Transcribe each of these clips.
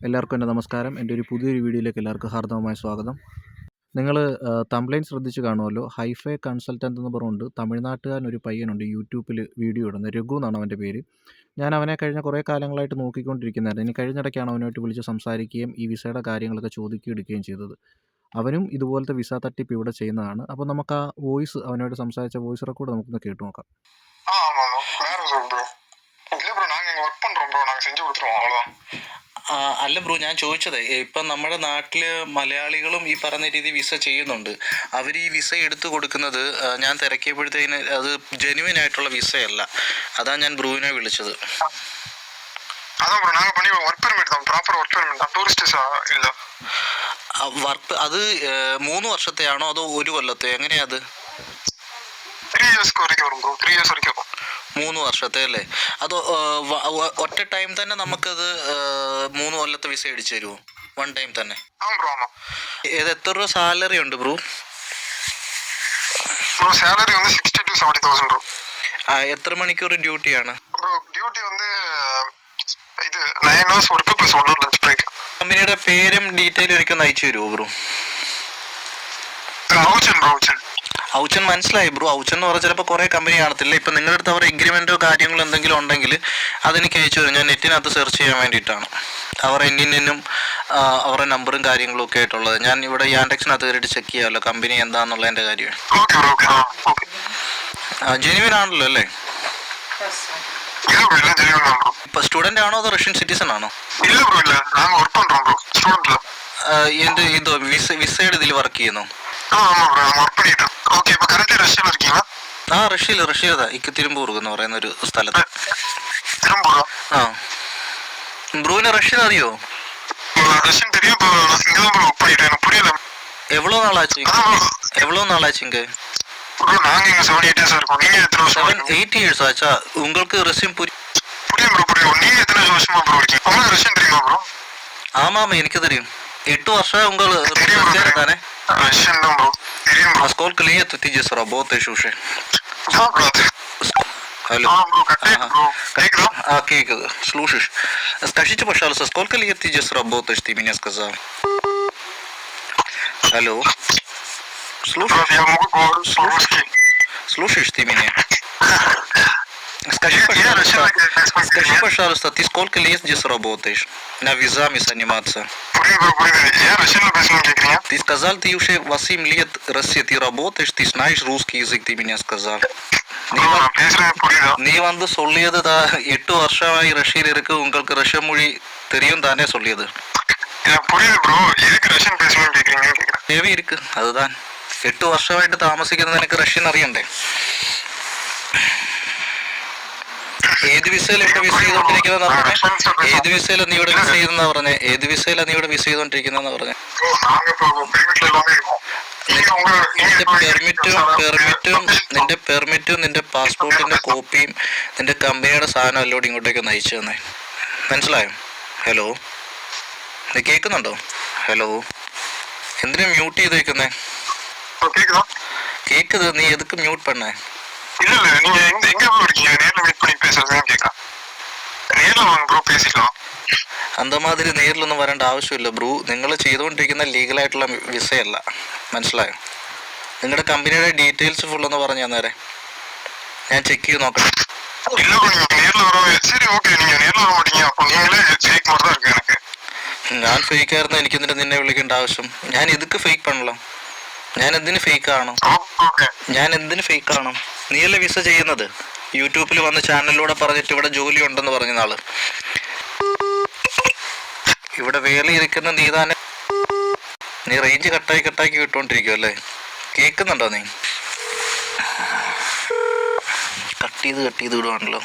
എല്ലാവർക്കും എൻ്റെ നമസ്കാരം. എൻ്റെ ഒരു പുതിയൊരു വീഡിയോയിലേക്ക് എല്ലാവർക്കും ഹാർദവമായ സ്വാഗതം. നിങ്ങൾ തംബ്ലൈൻ ശ്രദ്ധിച്ച് കാണുമല്ലോ. ഹൈഫൈ കൺസൾട്ടൻ്റ് എന്ന് പറഞ്ഞുകൊണ്ട് തമിഴ്നാട്ടുകാരനൊരു പയ്യനുണ്ട് യൂട്യൂബിൽ വീഡിയോ ഇടുന്നത്. രഘു എന്നാണ് അവൻ്റെ പേര്. ഞാൻ അവനെ കഴിഞ്ഞ കുറേ കാലങ്ങളായിട്ട് നോക്കിക്കൊണ്ടിരിക്കുന്നതായിരുന്നു. ഇനി കഴിഞ്ഞിടയ്ക്കാണ് അവനുമായിട്ട് വിളിച്ച് സംസാരിക്കുകയും ഈ വിസയുടെ കാര്യങ്ങളൊക്കെ ചോദിക്കുകയും എടുക്കുകയും ചെയ്തത്. അവനും ഇതുപോലത്തെ വിസ തട്ടിപ്പ് ഇവിടെ ചെയ്യുന്നതാണ്. അപ്പോൾ നമുക്ക് ആ വോയിസ്, അവനോട് സംസാരിച്ച വോയിസ് റെക്കോർഡ് നമുക്കൊന്ന് കേട്ടു നോക്കാം. അല്ല ബ്രോ, ഞാൻ ചോദിച്ചത് ഇപ്പം നമ്മുടെ നാട്ടിൽ മലയാളികളും ഈ പറഞ്ഞ രീതി വിസ ചെയ്യുന്നുണ്ട്. അവർ ഈ വിസ എടുത്തു കൊടുക്കുന്നത് ഞാൻ തിരക്കിയപ്പോഴത്തേന് അത് ജെന്യുവൻ ആയിട്ടുള്ള വിസയല്ല. അതാ ഞാൻ ബ്രൂവിനെ വിളിച്ചത്. വർക്ക് അത് 3 വർഷത്തെയാണോ അതോ 1 കൊല്ലത്തെ, എങ്ങനെയാ അത്? 3 വർഷത്തെ അല്ലേ? അതോ ഒറ്റ ടൈം തന്നെ നമുക്കത് 3 കൊല്ലത്തെ വിസ അടിച്ചു തരുമോ? 1 ടൈം തന്നെ? ഇത് എത്ര രൂപ സാലറി ഉണ്ട് ബ്രോ? എത്ര മണിക്കൂർ ഡ്യൂട്ടിയാണ്? കമ്പനിയുടെ പേരും ഡീറ്റെയിലും എനിക്കൊന്ന് അയച്ചു തരുമോ ബ്രോ? ഔച്ചൻ മനസ്സിലായി ബ്രോ. ഔച്ചൻ എന്ന് പറഞ്ഞാൽ ചിലപ്പോൾ കുറേ കമ്പനി കാണത്തില്ല. ഇപ്പം നിങ്ങളുടെ അടുത്ത് അവരുടെ എഗ്രിമെൻറ്റോ കാര്യങ്ങളോ എന്തെങ്കിലും ഉണ്ടെങ്കിൽ അതെനിക്ക് അയച്ചു തരും. ഞാൻ നെറ്റിനകത്ത് സെർച്ച് ചെയ്യാൻ വേണ്ടിയിട്ടാണ്. അവർ എന്നിനും അവരുടെ നമ്പറും കാര്യങ്ങളും ഒക്കെ ആയിട്ടുള്ളത്. ഞാൻ ഇവിടെ യാൻഡെക്സിനകത്ത് കയറിയിട്ട് ചെക്ക് ചെയ്യാമല്ലോ കമ്പനി എന്താണെന്നുള്ളതിൻ്റെ കാര്യം. ജെന്യുവൻ ആണല്ലോ അല്ലേ? ഇപ്പൊ സ്റ്റുഡന്റ് ആണോ അതോ റഷ്യൻ സിറ്റിസൺ ആണോ? എന്റെ ഇതോ വിസയുടെ ഇതിൽ വർക്ക് ചെയ്യുന്നു? റഷ്യയിലതാ തിരുമ്പൂർ എന്ന് പറയുന്ന ഒരു സ്ഥലത്ത്. ആ, ബ്രൂവിന് റഷ്യൻ അറിയോ? എവ്വളോ നാളാച്ചിങ്ക? 7-8 years ஆச்சா? உங்களுக்கு ரஷ்யன் ஆமா எனக்கு தெரியும். 8 வருஷம் உங்களுக்கு தானே? Сколько лет ты здесь работаешь уже? Алло. Кейкает. Слушаешь? Скажите, пожалуйста, сколько лет ты здесь работаешь, ты меня сказал? Алло. Слушаешь ты меня? Скажи, пожалуйста, ты сколько лет здесь работаешь? На визами заниматься? Ты сказал, ты уже 8 лет в России ты работаешь, ты знаешь русский язык, ты меня сказал. നീ വന്ന് சொல்லியது 8 வருஷമായി റഷ്യയിൽ இருக்கு, உங்களுக்கு ரஷ்ய மொழி தெரியும் தானே சொல்லியது? தேவை இருக்கு, அதுதான். 8 വർഷമായിട്ട് താമസിക്കുന്നത് നിനക്ക് റഷ്യൻ അറിയണ്ടേ? ഏത് വിസയില ഇവിടെ വിസ ചെയ്തോണ്ടിരിക്കുന്ന പറഞ്ഞേ? ഏത് വിസയില നീ ഇവിടെ വിസ ചെയ്തെന്നാ പറഞ്ഞേ? ഏത് വിസയില നീ ഇവിടെ വിസ ചെയ്തോണ്ടിരിക്കുന്ന പറഞ്ഞേ? നിന്റെ പെർമിറ്റും നിന്റെ പാസ്പോർട്ടിന്റെ കോപ്പിയും നിന്റെ കമ്പനിയുടെ സാധനം എല്ലോടും ഇങ്ങോട്ടേക്ക് ഒന്ന് അയച്ചു തന്നെ. മനസ്സിലായോ? ഹലോ, നീ കേൾക്കുന്നുണ്ടോ? ഹലോ, എന്തിനാ മ്യൂട്ട് ചെയ്ത് വെക്കുന്നേ? கேக்குது, நீ எதுக்கு மியூட் பண்ண? இல்ல நீங்க எங்க இருக்கீங்க? நேர்ல மீட் பண்ணி பேசுறதுன்னு கேக்குறேன். நேர்ல வாங்க ப்ரோ, பேசிக்கலாம். அந்த மாதிரி നേരിലൊന്നും വരേണ്ട ആവശ്യമില്ല ബ്രൂ. നിങ്ങൾ ചെയ്തുകൊണ്ടിരിക്കുന്ന ലീഗലായിട്ടുള്ള വിസയല്ല, മനസ്സിലായോ? നിങ്ങളുടെ കമ്പനിയുടെ ഡീറ്റെയിൽസ് ഫുൾ ഒന്ന് പറഞ്ഞു തന്നേരെ, ഞാൻ ചെക്ക് ചെയ്ത് നോക്കാം. ഞാൻ ഫേക്ക് ആയിരുന്നു, എനിക്ക് നിന്നെ വിളിക്കേണ്ട ആവശ്യം? ഞാൻ എതുക്ക് ഫേക്ക് പണല്ലോ? ഞാൻ എന്തിന് ഫേക്ക് ആണോ? നീയല്ലേ വിസ ചെയ്യുന്നത്? യൂട്യൂബിൽ വന്ന് ചാനലിലൂടെ പറഞ്ഞിട്ട് ഇവിടെ ജോലി ഉണ്ടെന്ന് പറഞ്ഞ നാള് ഇവിടെ വേലയിരിക്കുന്ന നീ തന്നെ. നീ റേഞ്ച് കട്ടാക്കി വിട്ടോണ്ടിരിക്കുവല്ലേ? കേൾക്കുന്നുണ്ടോ നീ? കട്ട് ചെയ്ത് വിടുവാണല്ലോ.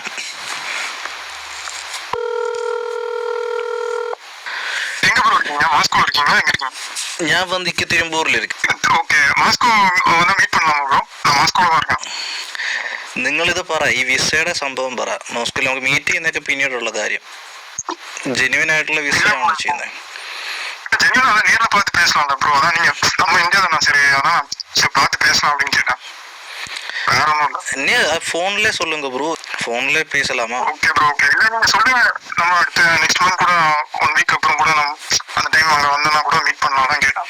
ഞാൻ വന്നിക്ക് തിരുമ്പൂരിലിരിക്കും. നിങ്ങളിത് പറ, ഈ വിസയുടെ സംഭവം പറ. മോസ്കോയിൽ നമുക്ക് മീറ്റ് ചെയ്യുന്നതൊക്കെ പിന്നീടുള്ള കാര്യം. ജെന്യുവൻ ആയിട്ടുള്ള വിസയാണോ ചെയ്യുന്നത്? ഫോണിലെ சொல்லுங்க ப்ரோ, ஃபோன்லேயே பேசலாமா? Okay bro, okay. இல்லை நீங்கள் சொல்லுங்கள், நம்ம அடுத்த நெக்ஸ்ட் மந்த் கூட 1 வீக் அப்புறம் கூட நம்ம அந்த ടൈം அங்கே வந்தோன்னா கூட മീറ്റ് பண்ணலாம் தான் കേട്ടാ.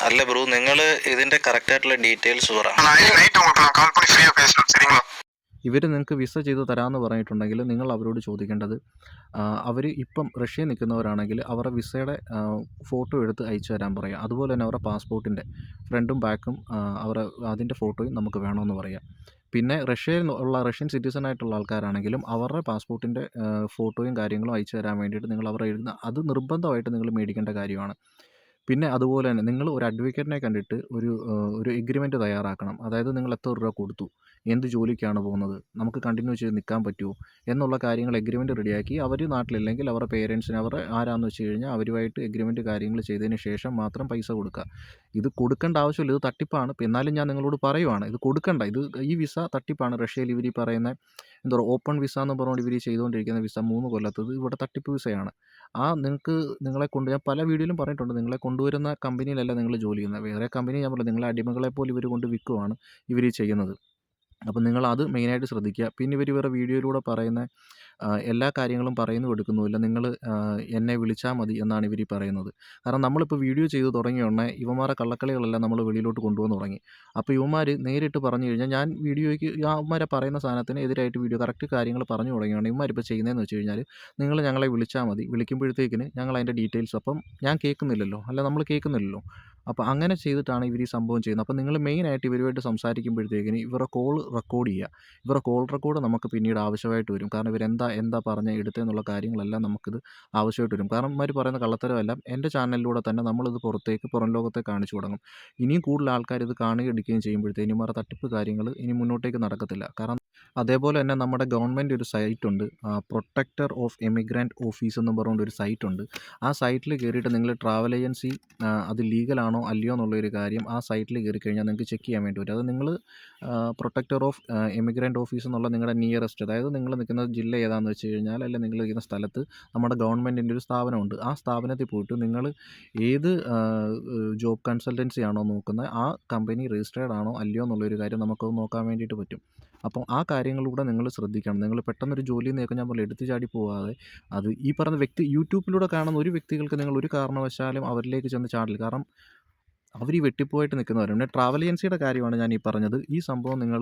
അല്ല ബ്രോ, നിങ്ങൾ ഇതിൻ്റെ കറക്റ്റായിട്ടുള്ള ഡീറ്റെയിൽസ് പറ. നൈറ്റ് உங்களுக்கு நான் கால் பண்ணி ഫ്രീயாக பேசலாம், சரிங்களா? ഇവർ നിങ്ങൾക്ക് വിസ ചെയ്ത് തരാമെന്ന് പറഞ്ഞിട്ടുണ്ടെങ്കിൽ നിങ്ങൾ അവരോട് ചോദിക്കേണ്ടത്, അവർ ഇപ്പം റഷ്യയിൽ നിൽക്കുന്നവരാണെങ്കിൽ അവരുടെ വിസയുടെ ഫോട്ടോ എടുത്ത് അയച്ചു തരാൻ പറയുക. അതുപോലെ തന്നെ അവരുടെ പാസ്പോർട്ടിൻ്റെ ഫ്രണ്ടും ബാക്കും അവരുടെ അതിൻ്റെ ഫോട്ടോയും നമുക്ക് വേണമെന്ന് പറയുക. പിന്നെ റഷ്യയിൽ ഉള്ള റഷ്യൻ സിറ്റിസൺ ആയിട്ടുള്ള ആൾക്കാരാണെങ്കിലും അവരുടെ പാസ്പോർട്ടിൻ്റെ ഫോട്ടോയും കാര്യങ്ങളും അയച്ചു തരാൻ വേണ്ടിയിട്ട് നിങ്ങൾ അവരുടെ എഴുതുന്ന അത് നിർബന്ധമായിട്ട് നിങ്ങൾ മേടിക്കേണ്ട കാര്യമാണ്. പിന്നെ അതുപോലെ തന്നെ നിങ്ങൾ ഒരു അഡ്വക്കേറ്റിനെ കണ്ടിട്ട് ഒരു എഗ്രിമെൻറ്റ് തയ്യാറാക്കണം. അതായത് നിങ്ങൾ എത്ര രൂപ കൊടുത്തു, എന്ത് ജോലിക്കാണ് പോകുന്നത്, നമുക്ക് കണ്ടിന്യൂ ചെയ്ത് നിൽക്കാൻ പറ്റുമോ എന്നുള്ള കാര്യങ്ങൾ എഗ്രിമെൻറ്റ് റെഡിയാക്കി അവർ നാട്ടിലില്ലെങ്കിൽ അവരുടെ പേരൻസിന് അവർ ആരാന്ന് വെച്ച് കഴിഞ്ഞാൽ അവരുമായിട്ട് എഗ്രിമെൻറ്റ് കാര്യങ്ങൾ ചെയ്തതിന് ശേഷം മാത്രം പൈസ കൊടുക്കുക. ഇത് കൊടുക്കേണ്ട ആവശ്യമില്ല, ഇത് തട്ടിപ്പാണ്. എന്നാലും ഞാൻ നിങ്ങളോട് പറയുവാണ്, ഇത് കൊടുക്കണ്ട. ഈ വിസ തട്ടിപ്പാണ്. റഷ്യയിൽ ഇവർ പറയുന്ന എന്താ പറയുക, ഓപ്പൺ വിസ എന്ന് പറഞ്ഞുകൊണ്ട് ഇവർ ചെയ്തുകൊണ്ടിരിക്കുന്ന വിസ 3 കൊല്ലത്തത് ഇവിടെ തട്ടിപ്പ് വിസയാണ്. നിങ്ങളെ കൊണ്ട് ഞാൻ പല വീഡിയോയിലും പറഞ്ഞിട്ടുണ്ട്, നിങ്ങളെ കൊണ്ടുവരുന്ന കമ്പനിയിലല്ല നിങ്ങൾ ജോലി ചെയ്യുന്നത്. വേറെ കമ്പനി ഞാൻ പറഞ്ഞു, നിങ്ങളെ അടിമകളെപ്പോലെ ഇവർ കൊണ്ട് വിൽക്കുവാണ് ഇവർ ചെയ്യുന്നത്. അപ്പം നിങ്ങളത് മെയിനായിട്ട് ശ്രദ്ധിക്കുക. പിന്നെ ഇവരുടെ വീഡിയോയിലൂടെ പറയുന്ന എല്ലാ കാര്യങ്ങളും പറയുന്നു എടുക്കുന്നുമില്ല. നിങ്ങൾ എന്നെ വിളിച്ചാൽ മതി എന്നാണ് ഇവർ പറയുന്നത്. കാരണം നമ്മളിപ്പോൾ വീഡിയോ ചെയ്ത് തുടങ്ങിയ ഉടനെ ഇവന്മാരുടെ കള്ളക്കളികളെല്ലാം നമ്മൾ വെളിയിലോട്ട് കൊണ്ടുവന്ന് തുടങ്ങി. അപ്പോൾ ഇവന്മാർ നേരിട്ട് പറഞ്ഞു കഴിഞ്ഞാൽ ഞാൻ വീഡിയോയ്ക്ക് ഇവന്മാരെ പറയുന്ന സാധനത്തിന് എതിരായിട്ട് വീഡിയോ കറക്റ്റ് കാര്യങ്ങൾ പറഞ്ഞു തുടങ്ങിയാണ് ഇവന്മാരിപ്പോൾ ചെയ്യുന്നതെന്ന് വെച്ച് കഴിഞ്ഞാൽ, നിങ്ങൾ ഞങ്ങളെ വിളിച്ചാൽ മതി, വിളിക്കുമ്പോഴത്തേക്കിന് ഞങ്ങൾ അതിൻ്റെ ഡീറ്റെയിൽസ്, അപ്പം ഞാൻ കേൾക്കുന്നില്ലല്ലോ, അല്ല നമ്മൾ കേൾക്കുന്നില്ലല്ലോ. അപ്പോൾ അങ്ങനെ ചെയ്തിട്ടാണ് ഇവർ ഈ സംഭവം ചെയ്യുന്നത്. അപ്പോൾ നിങ്ങൾ മെയിനായിട്ട് ഇവരുമായിട്ട് സംസാരിക്കുമ്പോഴത്തേക്കിന് ഇവരുടെ കോൾ റെക്കോർഡ് ചെയ്യുക. ഇവരുടെ കോൾ റെക്കോർഡ് നമുക്ക് പിന്നീട് ആവശ്യമായിട്ട് വരും. കാരണം ഇവരെന്താ പറഞ്ഞ് എടുത്തതെന്നുള്ള കാര്യങ്ങളെല്ലാം നമുക്കിത് ആവശ്യമായിട്ട് വരും. കാരണം ഇവർ പറയുന്ന കള്ളത്തരമെല്ലാം എൻ്റെ ചാനലിലൂടെ തന്നെ നമ്മളിത് പുറം ലോകത്തേക്ക് കാണിച്ചു തുടങ്ങും. ഇനിയും കൂടുതൽ ആൾക്കാർ ഇത് കാണുകയും എടുക്കുകയും ചെയ്യുമ്പോഴത്തേക്കും ഇവരുടെ തട്ടിപ്പ് കാര്യങ്ങൾ ഇനി മുന്നോട്ടേക്ക് നടക്കത്തില്ല. കാരണം അതേപോലെ തന്നെ നമ്മുടെ ഗവൺമെൻറ് ഒരു സൈറ്റുണ്ട്, പ്രൊട്ടക്ടർ ഓഫ് എമിഗ്രൻ്റ് ഓഫീസ് എന്ന് പറഞ്ഞുകൊണ്ട് ഒരു സൈറ്റുണ്ട്. ആ സൈറ്റിൽ കയറിയിട്ട് നിങ്ങൾ ട്രാവൽ ഏജൻസി അത് ലീഗലാണോ അല്ലയോ എന്നുള്ളൊരു കാര്യം ആ സൈറ്റിൽ കയറി കഴിഞ്ഞാൽ നിങ്ങൾക്ക് ചെക്ക് ചെയ്യാൻ വേണ്ടി പറ്റും. അത് നിങ്ങൾ പ്രൊട്ടക്ടർ ഓഫ് എമിഗ്രൻ്റ് ഓഫീസ് എന്നുള്ള നിങ്ങളുടെ നിയറസ്റ്റ്, അതായത് നിങ്ങൾ നിൽക്കുന്ന ജില്ല ഏതാണെന്ന് വെച്ച് കഴിഞ്ഞാൽ, അല്ലെങ്കിൽ നിങ്ങൾ നിൽക്കുന്ന സ്ഥലത്ത് നമ്മുടെ ഗവൺമെൻറ്റിൻ്റെ ഒരു സ്ഥാപനമുണ്ട്. ആ സ്ഥാപനത്തിൽ പോയിട്ട് നിങ്ങൾ ഏത് ജോബ് കൺസൾട്ടൻസി ആണോ നോക്കുന്നത് ആ കമ്പനി രജിസ്റ്റേർഡ് ആണോ അല്ലയോ എന്നുള്ളൊരു കാര്യം നമുക്കത് നോക്കാൻ വേണ്ടിയിട്ട് പറ്റും. അപ്പം ആ കാര്യങ്ങളിലൂടെ നിങ്ങൾ ശ്രദ്ധിക്കണം. നിങ്ങൾ പെട്ടെന്നൊരു ജോലിയിൽ നിന്നൊക്കെ ഞാൻ പറഞ്ഞു എടുത്തു ചാടി പോകാതെ, അത് ഈ പറഞ്ഞ വ്യക്തി യൂട്യൂബിലൂടെ കാണുന്ന ഒരു വ്യക്തികൾക്ക് നിങ്ങൾ ഒരു കാരണവശാലും അവരിലേക്ക് ചെന്ന് ചാടില്ല. കാരണം അവർ ഈ വെട്ടിപ്പോയിട്ട് നിൽക്കുന്നവരാണ്. പിന്നെ ട്രാവൽ ഏജൻസിയുടെ കാര്യമാണ് ഞാൻ ഈ പറഞ്ഞത്. ഈ സംഭവം നിങ്ങൾ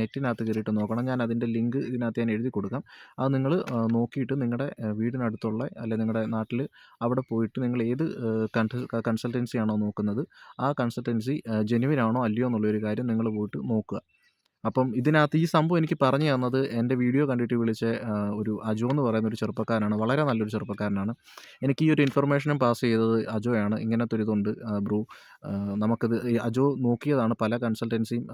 നെറ്റിനകത്ത് കയറിയിട്ട് നോക്കണം. ഞാൻ അതിൻ്റെ ലിങ്ക് ഇതിനകത്ത് ഞാൻ എഴുതി കൊടുക്കാം. അത് നിങ്ങൾ നോക്കിയിട്ട് നിങ്ങളുടെ വീടിനടുത്തുള്ള അല്ലെങ്കിൽ നിങ്ങളുടെ നാട്ടിൽ അവിടെ പോയിട്ട് നിങ്ങൾ ഏത് കൺസൾട്ടൻസി ആണോ നോക്കുന്നത് ആ കൺസൾട്ടൻസി ജെന്യുവിൻ ആണോ അല്ലയോ എന്നുള്ളൊരു കാര്യം നിങ്ങൾ പോയിട്ട് നോക്കുക. അപ്പം ഇതിനകത്ത് ഈ സംഭവം എനിക്ക് പറഞ്ഞു തന്നത് എൻ്റെ വീഡിയോ കണ്ടിട്ട് വിളിച്ച ഒരു അജോ എന്ന് പറയുന്ന ഒരു ചെറുപ്പക്കാരനാണ്. വളരെ നല്ലൊരു ചെറുപ്പക്കാരനാണ്. എനിക്ക് ഈ ഒരു ഇൻഫർമേഷനും പാസ് ചെയ്തത് അജോയാണ്. ഇങ്ങനത്തെ ഒരു ഇതുണ്ട് ബ്രോ, നമുക്കിത് ഈ അജോ നോക്കിയതാണ് പല കൺസൾട്ടൻസിയും.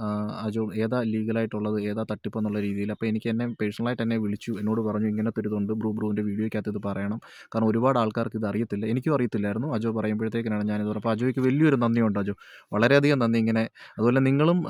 അജോ ഏതാ ലീഗലായിട്ടുള്ളത് ഏതാ തട്ടിപ്പ് എന്നുള്ള രീതിയിൽ. അപ്പോൾ എനിക്ക് പേഴ്സണലായിട്ട് എന്നെ വിളിച്ചു, എന്നോട് പറഞ്ഞു ഇങ്ങനത്തെ ഒരു ഇതുണ്ട് ബ്രോൻ്റെ വീഡിയോയ്ക്കകത്ത് ഇത് പറയണം. കാരണം ഒരുപാട് ആൾക്കാർക്ക് ഇത് അറിയത്തില്ല, എനിക്കും അറിയത്തില്ലായിരുന്നു. അജോ പറയുമ്പോഴത്തേക്കിനാണ് ഞാനിത് പറഞ്ഞത്. അപ്പോൾ അജോയ്ക്ക് വലിയൊരു നന്ദിയുണ്ട് അജോ, വളരെയധികം നന്ദി. ഇങ്ങനെ അതുപോലെ നിങ്ങളും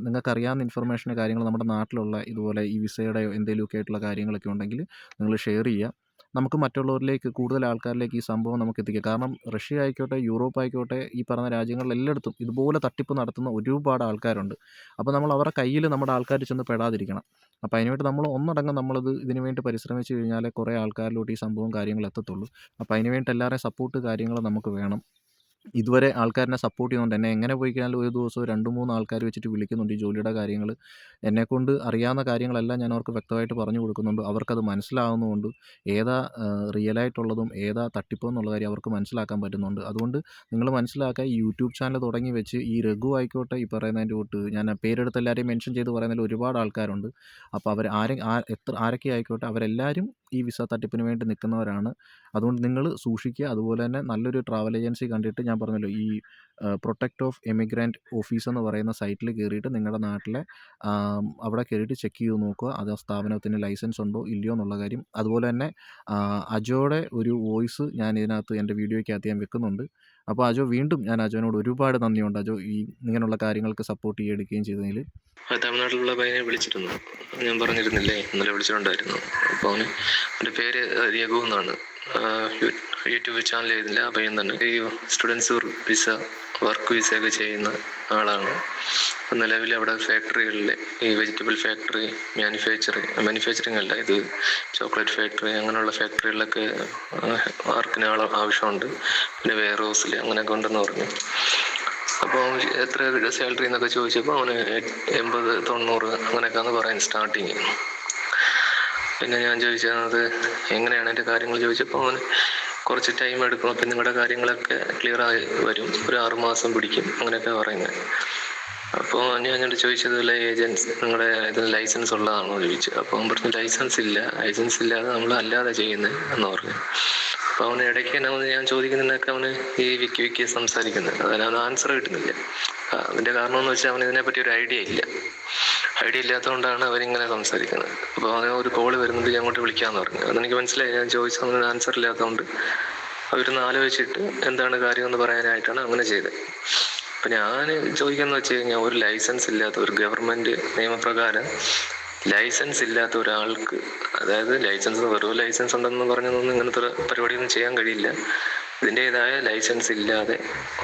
നിങ്ങൾക്കറിയാവുന്ന ഇൻഫർമേഷൻ കാര്യങ്ങൾ നമ്മുടെ നാട്ടിലുള്ള ഇതുപോലെ ഈ വിസയുടെ എന്തെങ്കിലുമൊക്കെ ആയിട്ടുള്ള കാര്യങ്ങളൊക്കെ ഉണ്ടെങ്കിൽ നിങ്ങൾ ഷെയർ ചെയ്യുക. നമുക്ക് മറ്റുള്ളവരിലേക്ക് കൂടുതൽ ആൾക്കാരിലേക്ക് ഈ സംഭവം നമുക്ക് എത്തിക്കുക. കാരണം റഷ്യ ആയിക്കോട്ടെ യൂറോപ്പ് ആയിക്കോട്ടെ ഈ പറഞ്ഞ രാജ്യങ്ങളിലെല്ലായിടത്തും ഇതുപോലെ തട്ടിപ്പ് നടത്തുന്ന ഒരുപാട് ആൾക്കാരുണ്ട്. അപ്പോൾ നമ്മൾ അവരുടെ കയ്യിൽ നമ്മുടെ ആൾക്കാർ ചെന്ന് പെടാതിരിക്കണം. അപ്പോൾ അതിനുവേണ്ടി നമ്മൾ ഒന്നടങ്കം ഇതിനു വേണ്ടി പരിശ്രമിച്ച് കഴിഞ്ഞാലേ കുറേ ആൾക്കാരിലോട്ട് ഈ സംഭവം കാര്യങ്ങൾ എത്തത്തുള്ളൂ. അപ്പോൾ അതിനുവേണ്ടി എല്ലാവരുടെയും സപ്പോർട്ട് കാര്യങ്ങൾ നമുക്ക് വേണം. ഇതുവരെ ആൾക്കാരെന്നെ സപ്പോർട്ട് ചെയ്യുന്നുണ്ട്. എന്നെ എങ്ങനെ പോയി കഴിഞ്ഞാലും ഒരു ദിവസം 2-3 ആൾക്കാർ വെച്ചിട്ട് വിളിക്കുന്നുണ്ട് ഈ ജോലിയുടെ കാര്യങ്ങൾ. എന്നെക്കൊണ്ട് അറിയാവുന്ന കാര്യങ്ങളെല്ലാം ഞാൻ അവർക്ക് വ്യക്തമായിട്ട് പറഞ്ഞു കൊടുക്കുന്നുണ്ട്. അവർക്കത് മനസ്സിലാവുന്നുമുണ്ട്. ഏതാ റിയലായിട്ടുള്ളതും ഏതാ തട്ടിപ്പ് എന്നുള്ള കാര്യം അവർക്ക് മനസ്സിലാക്കാൻ പറ്റുന്നുണ്ട്. അതുകൊണ്ട് നിങ്ങൾ മനസ്സിലാക്കുക, ഈ യൂട്യൂബ് ചാനൽ തുടങ്ങി വെച്ച് ഈ രഘു ആയിക്കോട്ടെ, ഈ പറയുന്നതിൻ്റെ കൂട്ട് ഞാൻ പേരെടുത്ത് എല്ലാവരെയും മെൻഷൻ ചെയ്ത് പറയുന്നതിൽ ഒരുപാട് ആൾക്കാരുണ്ട്. അപ്പോൾ അവർ ആരൊക്കെ ആയിക്കോട്ടെ അവരെല്ലാവരും ഈ വിസ തട്ടിപ്പിന് വേണ്ടി നിൽക്കുന്നവരാണ്. അതുകൊണ്ട് നിങ്ങൾ സൂക്ഷിക്കുക. അതുപോലെ തന്നെ നല്ലൊരു ട്രാവൽ ഏജൻസി കണ്ടിട്ട് ഞാൻ പറഞ്ഞല്ലോ ഈ പ്രൊട്ടക്ട് ഓഫ് എമിഗ്രൻ്റ് ഓഫീസ് എന്ന് പറയുന്ന സൈറ്റിൽ കയറിയിട്ട് നിങ്ങളുടെ നാട്ടിലെ അവിടെ കയറിയിട്ട് ചെക്ക് ചെയ്ത് നോക്കുക അത് ആ സ്ഥാപനത്തിന് ലൈസൻസ് ഉണ്ടോ ഇല്ലയോ എന്നുള്ള കാര്യം. അതുപോലെ തന്നെ അജോയുടെ ഒരു വോയിസ് ഞാൻ ഇതിനകത്ത് എൻ്റെ വീഡിയോയ്ക്കകത്ത് ഞാൻ വെക്കുന്നുണ്ട്. അപ്പോൾ അജോ വീണ്ടും ഞാൻ അജോനോട് ഒരുപാട് നന്ദിയുണ്ട്. അജോ ഈ ഇങ്ങനെയുള്ള കാര്യങ്ങൾക്ക് സപ്പോർട്ട് എടുക്കുകയും ചെയ്തതിൽ. തമിഴ്നാട്ടിലുള്ള പയ്യനെ വിളിച്ചിരുന്നു, ഞാൻ പറഞ്ഞിരുന്നില്ലേ, ഇന്നലെ വിളിച്ചിട്ടുണ്ടായിരുന്നു. അപ്പോൾ അവൻ്റെ പേര് രഘു എന്നാണ്. യൂട്യൂബ് ചാനൽ ചെയ്തില്ല, ആ പയ്യൻ തന്നെ ഈ സ്റ്റുഡൻസ് വിസ വർക്ക് വിസയൊക്കെ ചെയ്യുന്ന ആളാണ്. നിലവിൽ അവിടെ ഫാക്ടറികളിൽ ഈ വെജിറ്റബിൾ ഫാക്ടറി, മാനുഫാക്ചറിങ് അല്ല, ഇത് ചോക്ലേറ്റ് ഫാക്ടറി അങ്ങനെയുള്ള ഫാക്ടറികളിലൊക്കെ വർക്കിന് ആവശ്യമുണ്ട്. പിന്നെ വെയർ ഹൗസിൽ അങ്ങനെയൊക്കെ ഉണ്ടെന്ന് പറഞ്ഞു. അപ്പോൾ എത്ര സാലറി എന്നൊക്കെ ചോദിച്ചപ്പോൾ അവന് 80-90 അങ്ങനെയൊക്കെയാണ് പറയുന്നത് സ്റ്റാർട്ടിങ്. പിന്നെ ഞാൻ ചോദിച്ചത് എങ്ങനെയാണ് എൻ്റെ കാര്യങ്ങൾ ചോദിച്ചപ്പോൾ അവന് കുറച്ച് ടൈം എടുക്കും, അപ്പം നിങ്ങളുടെ കാര്യങ്ങളൊക്കെ ക്ലിയർ ആയി വരും, ഒരു 6 മാസം പിടിക്കും അങ്ങനെയൊക്കെ പറയുന്നത്. അപ്പോൾ ഞാൻ ചോദിച്ചതുപോലെ ഏജൻസ് നിങ്ങളുടെ ഇതിന് ലൈസൻസ് ഉള്ളതാണോ ചോദിച്ചു. അപ്പോൾ പറഞ്ഞു ലൈസൻസ് ഇല്ലാതെ നമ്മൾ അല്ലാതെ ചെയ്യുന്നത് എന്ന് പറഞ്ഞു. അപ്പോൾ അവന് ഇടയ്ക്ക് തന്നെ ഞാൻ ചോദിക്കുന്നതിനൊക്കെ അവന് ഈ വിക്കി സംസാരിക്കുന്നത്, അതിന് അവന് ആൻസർ കിട്ടുന്നില്ല. അതിൻ്റെ കാരണം എന്ന് വെച്ചാൽ അവന് ഇതിനെപ്പറ്റി ഒരു ഐഡിയ ഇല്ലാത്തതുകൊണ്ടാണ് അവരിങ്ങനെ സംസാരിക്കുന്നത്. അപ്പോൾ അവന് ഒരു കോള് വരുന്നുണ്ട്, ഞാൻ അങ്ങോട്ട് വിളിക്കാമെന്ന് പറഞ്ഞു. അതെനിക്ക് മനസ്സിലായി. ഞാൻ ചോദിച്ചതിന് ആൻസർ ഇല്ലാത്തതുകൊണ്ട് അവരൊന്ന് ആലോചിച്ചിട്ട് എന്താണ് കാര്യം എന്ന് പറയാനായിട്ടാണ് അങ്ങനെ ചെയ്തത്. അപ്പം ഞാൻ ചോദിക്കാന്ന് വെച്ച് കഴിഞ്ഞാൽ, ഒരു ലൈസൻസ് ഇല്ലാത്ത, ഒരു ഗവൺമെൻറ് നിയമപ്രകാരം ലൈസൻസ് ഇല്ലാത്ത ഒരാൾക്ക്, അതായത് വെറും ലൈസൻസ് ഉണ്ടെന്ന് പറഞ്ഞതൊന്നും ഇങ്ങനത്തെ പരിപാടിയൊന്നും ചെയ്യാൻ കഴിയില്ല. ഇതിൻ്റെതായ ലൈസൻസ് ഇല്ലാതെ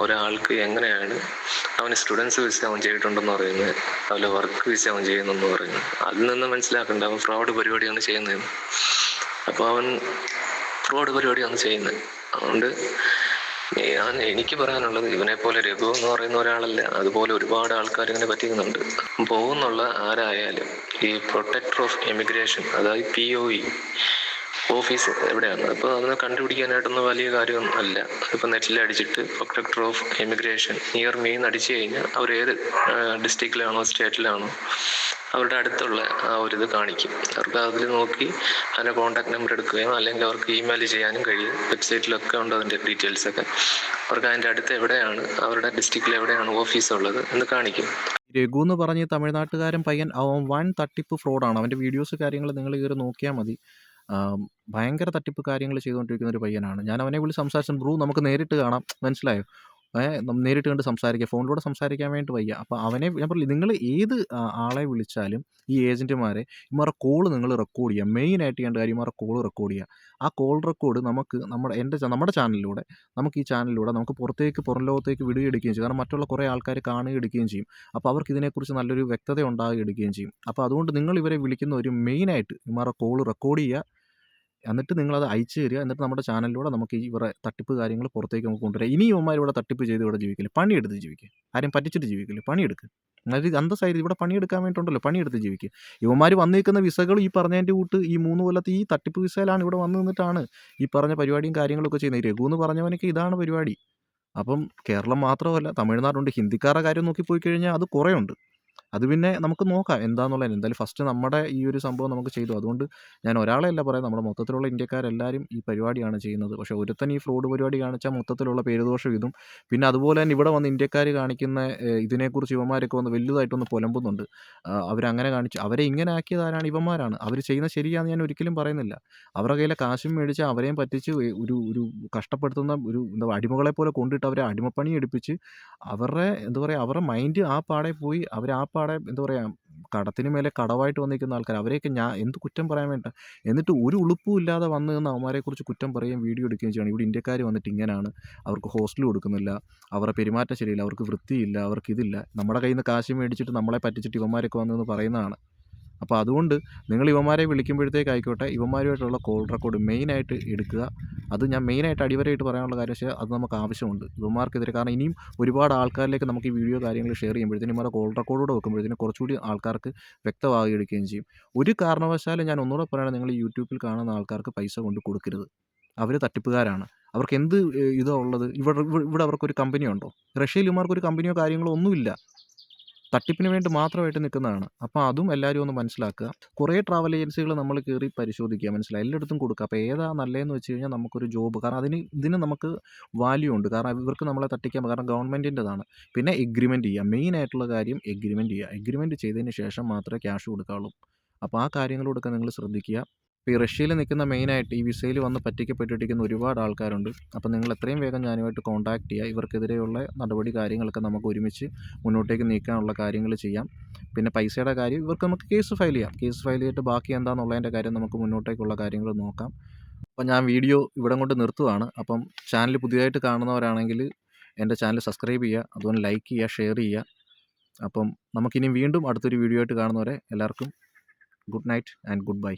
ഒരാൾക്ക് എങ്ങനെയാണ് അവന് സ്റ്റുഡൻസ് വിസ അവൻ ചെയ്തിട്ടുണ്ടെന്ന് പറയുന്നത്, അതുപോലെ വർക്ക് വിസ അവൻ ചെയ്യുന്നെന്ന് പറയുന്നത്, അതിൽ നിന്ന് മനസ്സിലാക്കണ്ട അവൻ ഫ്രോഡ് പരിപാടിയാണ് ചെയ്യുന്നത്. അപ്പോൾ അവൻ ഫ്രോഡ് പരിപാടിയാണ് ചെയ്യുന്നത്. അതുകൊണ്ട് എനിക്ക് പറയാനുള്ളത്, ഇവനെ പോലെ രഘു എന്ന് പറയുന്ന ഒരാളല്ല, അതുപോലെ ഒരുപാട് ആൾക്കാർ ഇങ്ങനെ പറ്റിക്കുന്നുണ്ട്. പോകുന്നുള്ള ആരായാലും ഈ പ്രൊട്ടക്ടർ ഓഫ് എമിഗ്രേഷൻ, അതായത് POE ഓഫീസ് എവിടെയാണ്, അപ്പോൾ അതിനെ കണ്ടുപിടിക്കാനായിട്ടൊന്നും വലിയ കാര്യമൊന്നും അല്ല. ഇപ്പം നെറ്റിൽ അടിച്ചിട്ട് protector of emigration near me എന്ന് അടിച്ചു കഴിഞ്ഞാൽ അവർ ഏത് ഡിസ്ട്രിക്റ്റിലാണോ സ്റ്റേറ്റിലാണോ അവരുടെ അടുത്തുള്ള ആ ഒരു ഇത് കാണിക്കും. അവർക്ക് അതിൽ നോക്കി അതിൻ്റെ കോൺടാക്ട് നമ്പർ എടുക്കുകയോ അല്ലെങ്കിൽ അവർക്ക് ഇമെയിൽ ചെയ്യാനും കഴിയും. വെബ്സൈറ്റിലൊക്കെ ഉണ്ട് അതിൻ്റെ ഡീറ്റെയിൽസൊക്കെ. അവർക്ക് അതിൻ്റെ അടുത്ത് എവിടെയാണ്, അവരുടെ ഡിസ്ട്രിക്റ്റിൽ എവിടെയാണ് ഓഫീസ് ഉള്ളത് എന്ന് കാണിക്കും. രഘു എന്ന് പറഞ്ഞ് തമിഴ്നാട്ടുകാരൻ പയ്യൻ, അവൻ വൻ തട്ടിപ്പ് ഫ്രോഡാണ്. അവൻ്റെ വീഡിയോസ് കാര്യങ്ങൾ നിങ്ങൾ കയറി നോക്കിയാൽ മതി. ഭയങ്കര തട്ടിപ്പ് കാര്യങ്ങൾ ചെയ്തുകൊണ്ടിരിക്കുന്ന ഒരു പയ്യനാണ്. ഞാൻ അവനെ വിളിച്ച് സംസാരിച്ചു, ബ്രൂ നമുക്ക് നേരിട്ട് കാണാം, മനസ്സിലായോ, നേരിട്ട് കണ്ട് സംസാരിക്കുക, ഫോണിലൂടെ സംസാരിക്കാൻ വേണ്ടി വയ്യ. അപ്പോൾ അവനെ ഞാൻ പറഞ്ഞു, നിങ്ങൾ ഏത് ആളെ വിളിച്ചാലും ഈ ഏജൻറ്റുമാരെ ഇമാരുടെ കോള് നിങ്ങൾ റെക്കോർഡ് ചെയ്യുക. മെയിനായിട്ട് ചെയ്യേണ്ട കാര്യം ഇമാരുടെ കോള് റെക്കോർഡ് ചെയ്യുക. ആ കോൾ റെക്കോർഡ് നമുക്ക് നമ്മുടെ ചാനലിലൂടെ, നമുക്ക് ഈ ചാനലിലൂടെ നമുക്ക് പുറം ലോകത്തേക്ക് വിടുകയെടുക്കുകയും ചെയ്യും. കാരണം മറ്റുള്ള കുറേ ആൾക്കാർ കാണുകയെടുക്കുകയും ചെയ്യും. അപ്പോൾ അവർക്ക് ഇതിനെക്കുറിച്ച് നല്ലൊരു വ്യക്തത ഉണ്ടാകുകയെടുക്കുകയും ചെയ്യും. അപ്പോൾ അതുകൊണ്ട് നിങ്ങൾ ഇവരെ വിളിക്കുന്ന ഒരു മെയിനായിട്ട് ഇമാരുടെ കോള് റെക്കോർഡ് ചെയ്യുക, എന്നിട്ട് നിങ്ങളത് അയച്ചു തരിക. എന്നിട്ട് നമ്മുടെ ചാനലിലൂടെ നമുക്ക് ഇവരെ തട്ടിപ്പ് കാര്യങ്ങൾ പുറത്തേക്ക് നമുക്ക് കൊണ്ടുവരാം. ഇനി ഇവന്മാർ ഇവിടെ തട്ടിപ്പ് ചെയ്ത് ഇവിടെ ജീവിക്കില്ല, പണിയെടുത്ത് ജീവിക്കുക. ആരും പറ്റിച്ചിട്ട് ജീവിക്കില്ല, പണിയെടുക്കുക. അതായത് അന്തസ്സായിട്ട് ഇവിടെ പണിയെടുക്കാൻ വേണ്ടിയിട്ടുണ്ടല്ലോ, പണിയെടുത്ത് ജീവിക്കുക. ഇവന്മാർ വന്നു നിൽക്കുന്ന വിസകൾ ഈ പറഞ്ഞതിൻ്റെ കൂട്ട് ഈ 3 കൊല്ലത്തെ ഈ തട്ടിപ്പ് വിസയിലാണ് ഇവിടെ വന്നു നിന്നിട്ടാണ് ഈ പറഞ്ഞ പരിപാടിയും കാര്യങ്ങളൊക്കെ ചെയ്യുന്നത്. രഘു എന്ന് പറഞ്ഞവനൊക്കെ ഇതാണ് പരിപാടി. അപ്പം കേരളം മാത്രമല്ല, തമിഴ്നാടുണ്ട്. ഹിന്ദിക്കാരുടെ കാര്യം നോക്കിപ്പോയി കഴിഞ്ഞാൽ അത് കുറേ ഉണ്ട്. അത് പിന്നെ നമുക്ക് നോക്കാം എന്താണെന്നുള്ളത്. എന്തായാലും ഫസ്റ്റ് നമ്മുടെ ഈ ഒരു സംഭവം നമുക്ക് ചെയ്തു. അതുകൊണ്ട് ഞാൻ ഒരാളെ അല്ല പറയാം, നമ്മുടെ മൊത്തത്തിലുള്ള ഇന്ത്യക്കാരെല്ലാവരും ഈ പരിപാടിയാണ് ചെയ്യുന്നത്. പക്ഷേ ഒരുത്തൻ ഈ ഫ്രോഡ് പരിപാടി കാണിച്ചാൽ മൊത്തത്തിലുള്ള പേരുദോഷം ഇതും. പിന്നെ അതുപോലെ തന്നെ ഇവിടെ വന്ന് ഇന്ത്യക്കാർ കാണിക്കുന്ന ഇതിനെക്കുറിച്ച് ഇവന്മാരൊക്കെ വന്ന് വലുതായിട്ടൊന്ന് പുലമ്പുന്നുണ്ട്. അവരങ്ങനെ കാണിച്ചു, അവരെ ഇങ്ങനെ ആക്കിയതാരാണ്? ഇവന്മാരാണ്. അവർ ചെയ്യുന്ന ശരിയാണെന്ന് ഞാൻ ഒരിക്കലും പറയുന്നില്ല. അവരുടെ കയ്യിലെ കാശും മേടിച്ച് അവരെയും പറ്റിച്ച് ഒരു കഷ്ടപ്പെടുത്തുന്ന ഒരു അടിമകളെ പോലെ കൊണ്ടിട്ട് അവരെ അടിമപ്പണി എടുപ്പിച്ച് അവരുടെ മൈൻഡ് ആ പാടെ പോയി. കടത്തിന് മേലെ കടവായിട്ട് വന്നിരിക്കുന്ന ആൾക്കാർ, അവരെയൊക്കെ ഞാൻ എന്ത് കുറ്റം പറയാൻ വേണ്ട. എന്നിട്ട് ഒരു ഉളുപ്പും ഇല്ലാതെ വന്ന് നിന്ന് അവന്മാരെക്കുറിച്ച് കുറ്റം പറയുകയും വീഡിയോ എടുക്കുകയും ചെയ്യണം. ഇവിടെ ഇന്ത്യക്കാർ വന്നിട്ട് ഇങ്ങനെയാണ്, അവർക്ക് ഹോസ്റ്റൽ കൊടുക്കുന്നില്ല, അവരുടെ പെരുമാറ്റം ശരിയില്ല, അവർക്ക് വൃത്തിയില്ല, അവർക്കിതില്ല. നമ്മുടെ കയ്യിൽ നിന്ന് കാശ് മേടിച്ചിട്ട് നമ്മളെ പറ്റിച്ചിട്ട് ഇവന്മാരൊക്കെ വന്നെന്ന് പറയുന്നതാണ്. അപ്പോൾ അതുകൊണ്ട് നിങ്ങൾ ഇവന്മാരെ വിളിക്കുമ്പോഴത്തേക്ക് ആയിക്കോട്ടെ, ഇവന്മാരുമായിട്ടുള്ള കോൾ റെക്കോർഡ് മെയിനായിട്ട് എടുക്കുക. അത് ഞാൻ മെയിനായിട്ട് അടിവരയിട്ട് പറയാനുള്ള കാര്യം വെച്ചാൽ അത് നമുക്ക് ആവശ്യമുണ്ട് ഇവന്മാർക്കെതിരെ. കാരണം ഇനിയും ഒരുപാട് ആൾക്കാരിലേക്ക് നമുക്ക് ഈ വീഡിയോ കാര്യങ്ങൾ ഷെയർ ചെയ്യുമ്പോഴത്തേനും ഇവരുടെ കോൾ റെക്കോർഡോടെ വെക്കുമ്പോഴത്തേനും കുറച്ചുകൂടി ആൾക്കാർക്ക് വ്യക്തമാകുകയും ചെയ്യും. ഒരു കാരണവശാലും ഞാൻ ഒന്നുകൂടെ പറയുകയാണ്, നിങ്ങൾ യൂട്യൂബിൽ കാണുന്ന ആൾക്കാർക്ക് പൈസ കൊണ്ട് കൊടുക്കരുത്. അവർ തട്ടിപ്പുകാരാണ്. അവർക്ക് എന്ത് ഇതാ ഉള്ളത്? ഇവിടെ അവർക്കൊരു കമ്പനി ഉണ്ടോ? റഷ്യയിൽ ഇവന്മാർക്കൊരു കമ്പനിയോ കാര്യങ്ങളോ ഒന്നുമില്ല. തട്ടിപ്പിന് വേണ്ടി മാത്രമായിട്ട് നിൽക്കുന്നതാണ്. അപ്പോൾ അതും എല്ലാവരും ഒന്ന് മനസ്സിലാക്കുക. കുറേ ട്രാവൽ ഏജൻസികൾ നമ്മൾ കയറി പരിശോധിക്കുക, മനസ്സിലായി, എല്ലായിടത്തും കൊടുക്കുക. അപ്പോൾ ഏതാ നല്ലതെന്ന് വെച്ച് കഴിഞ്ഞാൽ നമുക്കൊരു ജോബ്, കാരണം ഇതിന് നമുക്ക് വാല്യൂ ഉണ്ട്. കാരണം ഇവർക്ക് നമ്മളെ തട്ടിക്കാൻ, കാരണം ഗവൺമെൻറ്റിൻ്റെതാണ്. പിന്നെ എഗ്രിമെൻറ്റ് ചെയ്യുക, മെയിനായിട്ടുള്ള കാര്യം എഗ്രിമെൻറ്റ് ചെയ്യുക. എഗ്രിമെൻറ്റ് ചെയ്തതിന് ശേഷം മാത്രമേ ക്യാഷ് കൊടുക്കാവുള്ളൂ. അപ്പോൾ ആ കാര്യങ്ങളോടൊക്കെ നിങ്ങൾ ശ്രദ്ധിക്കുക. ഇപ്പോൾ ഈ റഷ്യയിൽ നിൽക്കുന്ന മെയിനായിട്ട് ഈ വിസയിൽ വന്ന് പറ്റിക്കപ്പെട്ടിരിക്കുന്ന ഒരുപാട് ആൾക്കാരുണ്ട്. അപ്പോൾ നിങ്ങൾ എത്രയും വേഗം ഞാനുമായിട്ട് കോൺടാക്റ്റ് ചെയ്യുക. ഇവർക്കെതിരെയുള്ള നടപടി കാര്യങ്ങളൊക്കെ നമുക്ക് ഒരുമിച്ച് മുന്നോട്ടേക്ക് നീക്കാനുള്ള കാര്യങ്ങൾ ചെയ്യാം. പിന്നെ പൈസയുടെ കാര്യം ഇവർക്ക് നമുക്ക് കേസ് ഫയൽ ചെയ്യാം. കേസ് ഫയൽ ചെയ്തിട്ട് ബാക്കി എന്താണെന്നുള്ളതിൻ്റെ കാര്യം നമുക്ക് മുന്നോട്ടേക്കുള്ള കാര്യങ്ങൾ നോക്കാം. അപ്പോൾ ഞാൻ വീഡിയോ ഇവിടം കൊണ്ട് നിർത്തുവാണ്. അപ്പം ചാനൽ പുതിയതായിട്ട് കാണുന്നവരാണെങ്കിൽ എൻ്റെ ചാനൽ സബ്സ്ക്രൈബ് ചെയ്യുക, അതുപോലെ ലൈക്ക് ചെയ്യുക, ഷെയർ ചെയ്യുക. അപ്പം നമുക്കിനി വീണ്ടും അടുത്തൊരു വീഡിയോ ആയിട്ട് കാണുന്നവരെ എല്ലാവർക്കും good night and good bye.